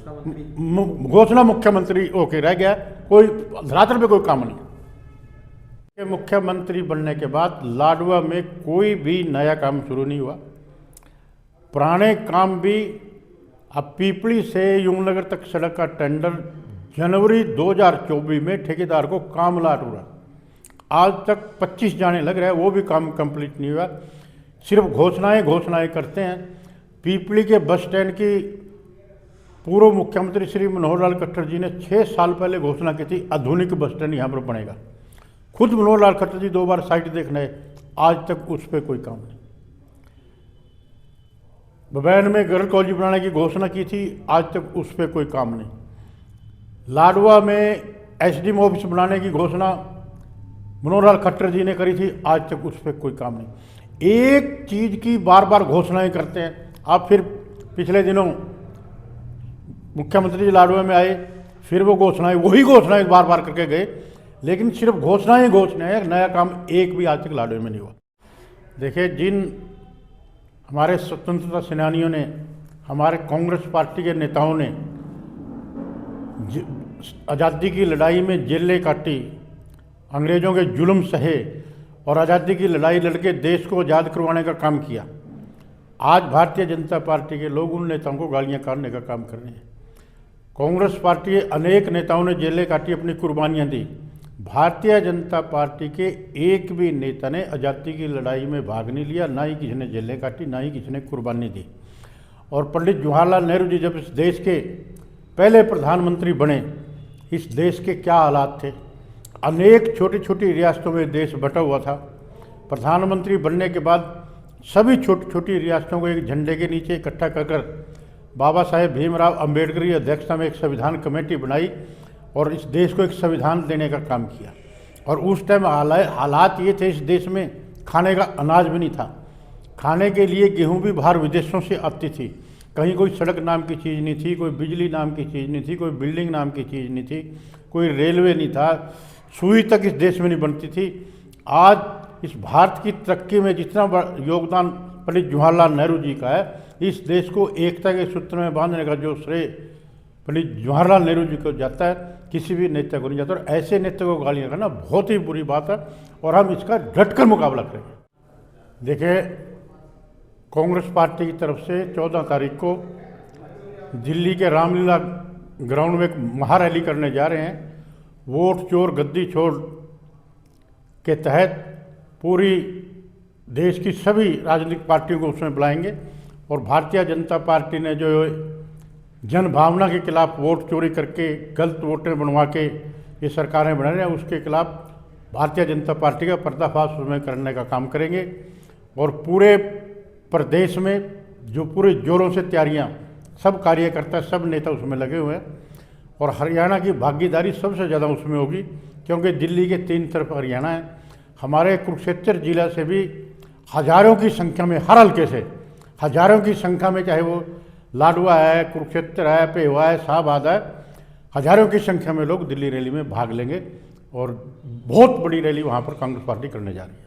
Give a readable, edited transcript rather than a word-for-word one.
घोषणा मुख्यमंत्री ओके रह गया, कोई धरातल पे कोई काम नहीं। मुख्यमंत्री बनने के बाद लाडवा में कोई भी नया काम शुरू नहीं हुआ। पुराने काम भी, अब पीपली से यमुनानगर तक सड़क का टेंडर जनवरी 2024 में ठेकेदार को काम लाट हुआ, आज तक 25 जाने लग रहा है, वो भी काम कंप्लीट नहीं हुआ। सिर्फ घोषणाएं करते हैं। पीपली के बस स्टैंड की पूर्व मुख्यमंत्री श्री मनोहर लाल खट्टर जी ने 6 साल पहले घोषणा की थी, आधुनिक बस स्टैंड यहाँ पर बनेगा। खुद मनोहर लाल खट्टर जी 2 बार साइट देखने आए, आज तक उस पर कोई काम नहीं। बबैन में गर्ल कॉलेज बनाने की घोषणा की थी, आज तक उस पर कोई काम नहीं। लाडवा में एसडीएम ऑफिस बनाने की घोषणा मनोहर लाल खट्टर जी ने करी थी, आज तक उस पर कोई काम नहीं। एक चीज़ की बार बार घोषणाएं करते हैं। आप फिर पिछले दिनों मुख्यमंत्री जी लाडवा में आए, फिर वो वही घोषणाएं बार बार करके गए, लेकिन सिर्फ घोषणाएं, नया काम एक भी आज तक लाडवा में नहीं हुआ। देखिए, जिन हमारे स्वतंत्रता सेनानियों ने, हमारे कांग्रेस पार्टी के नेताओं ने आज़ादी की लड़ाई में जेलें काटी, अंग्रेज़ों के जुल्म सहे और आज़ादी की लड़ाई लड़के देश को आज़ाद करवाने का काम किया, आज भारतीय जनता पार्टी के लोग उन नेताओं को गालियां काटने का काम कर रहे हैं। कांग्रेस पार्टी के अनेक नेताओं ने जेलें काटी, अपनी कुर्बानियां दी। भारतीय जनता पार्टी के एक भी नेता ने आज़ादी की लड़ाई में भाग नहीं लिया, ना ही किसी ने जेलें काटी, ना ही किसी ने कुर्बानी दी। और पंडित जवाहरलाल नेहरू जी जब इस देश के पहले प्रधानमंत्री बने, इस देश के क्या हालात थे। अनेक छोटी छोटी रियासतों में देश बटा हुआ था। प्रधानमंत्री बनने के बाद सभी छोटी छोटी रियासतों को एक झंडे के नीचे इकट्ठा कर बाबा साहेब भीमराव अंबेडकर की अध्यक्षता में एक संविधान कमेटी बनाई और इस देश को एक संविधान देने का काम किया। और उस टाइम हालात ये थे, इस देश में खाने का अनाज भी नहीं था। खाने के लिए गेहूं भी बाहर विदेशों से आती थी। कहीं कोई सड़क नाम की चीज़ नहीं थी, कोई बिजली नाम की चीज़ नहीं थी, कोई बिल्डिंग नाम की चीज़ नहीं थी, कोई रेलवे नहीं था, सुई तक इस देश में नहीं बनती थी। आज इस भारत की तरक्की में जितना योगदान पंडित जवाहरलाल नेहरू जी का है, इस देश को एकता के सूत्र में बांधने का जो श्रेय पंडित जवाहरलाल नेहरू जी को जाता है, किसी भी नेता को नहीं जाता। और ऐसे नेता को गालियाँ करना बहुत ही बुरी बात है और हम इसका डटकर मुकाबला करेंगे। देखिए, कांग्रेस पार्टी की तरफ से 14 तारीख को दिल्ली के रामलीला ग्राउंड में एक महारैली करने जा रहे हैं। वोट चोर गद्दी छोड़ के तहत पूरी देश की सभी राजनीतिक पार्टियों को उसमें बुलाएंगे। और भारतीय जनता पार्टी ने जो जन भावना के खिलाफ वोट चोरी करके गलत वोटें बनवा के ये सरकारें बना रही हैं, उसके खिलाफ भारतीय जनता पार्टी का पर्दाफाश उसमें करने का काम करेंगे। और पूरे प्रदेश में जो पूरे जोरों से तैयारियां, सब कार्यकर्ता, सब नेता उसमें लगे हुए हैं। और हरियाणा की भागीदारी सबसे ज़्यादा उसमें होगी, क्योंकि दिल्ली के 3 तरफ हरियाणा है। हमारे कुरुक्षेत्र जिला से भी हज़ारों की संख्या में, हर हल्के से हज़ारों की संख्या में, चाहे वो लाडवा है, कुरुक्षेत्र है, पेवा है, शाहबाद है, हज़ारों की संख्या में लोग दिल्ली रैली में भाग लेंगे। और बहुत बड़ी रैली वहाँ पर कांग्रेस पार्टी करने जा रही है।